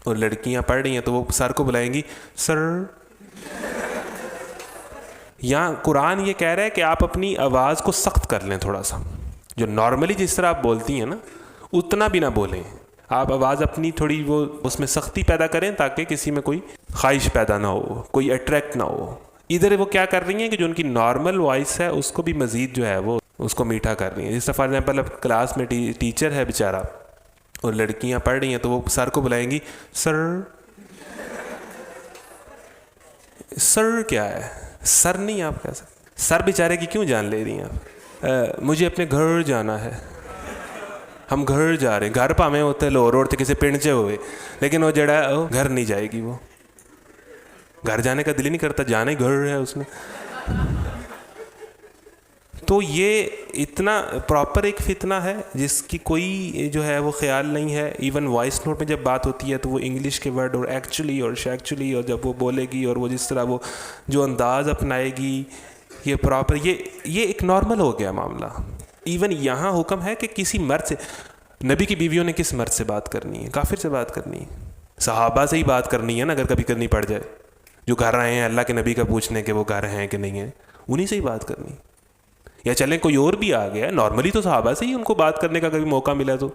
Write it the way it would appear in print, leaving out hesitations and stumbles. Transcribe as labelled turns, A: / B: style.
A: اور لڑکیاں پڑھ رہی ہیں تو وہ سر کو بلائیں گی سر. یہاں قرآن یہ کہہ رہا ہے کہ آپ اپنی آواز کو سخت کر لیں تھوڑا سا. جو نارملی جس طرح آپ بولتی ہیں نا اتنا بھی نہ بولیں. آپ آواز اپنی تھوڑی وہ اس میں سختی پیدا کریں تاکہ کسی میں کوئی خواہش پیدا نہ ہو, کوئی اٹریکٹ نہ ہو. ادھر وہ کیا کر رہی ہیں کہ جو ان کی نارمل وائس ہے اس کو بھی مزید جو ہے وہ اس کو میٹھا کر رہی ہیں. جس طرح فار ایگزامپل اب کلاس میں ٹیچر ہے بیچارہ اور لڑکیاں پڑھ رہی ہیں تو وہ سر کو بلائیں گی سر. سر کیا ہے؟ سر نہیں آپ کہہ سکتے. سر بیچارے کی کیوں جان لے رہی ہیں آپ؟ مجھے اپنے گھر جانا ہے, ہم گھر جا رہے ہیں. گھر پاویں ہوتے لو روڈ تے کسی پنڈ چ ہوئے, لیکن وہ جڑا ہے وہ گھر نہیں جائے گی. وہ گھر جانے کا دل ہی نہیں کرتا, جانا ہی گھر ہے اس نے. تو یہ اتنا پراپر ایک فتنہ ہے جس کی کوئی جو ہے وہ خیال نہیں ہے. ایون وائس نوٹ میں جب بات ہوتی ہے تو وہ انگلش کے ورڈ اور ایکچولی اور شیکچولی, اور جب وہ بولے گی اور وہ جس طرح وہ جو انداز اپنائے گی یہ پراپر یہ ایک نارمل ہو گیا معاملہ. ایون یہاں حکم ہے کہ کسی مرد سے, نبی کی بیویوں نے کس مرد سے بات کرنی ہے؟ کافر سے بات کرنی ہے. صحابہ سے ہی بات کرنی ہے نا اگر کبھی کرنی پڑ جائے. جو گھر آئے ہیں اللہ کے نبی کا پوچھنے کہ وہ گھر ہیں کہ نہیں ہیں, انہی سے ہی بات کرنی. یا چلیں کوئی اور بھی آ گیا نارملی تو صحابہ سے ہی ان کو بات کرنے کا کبھی موقع ملا تو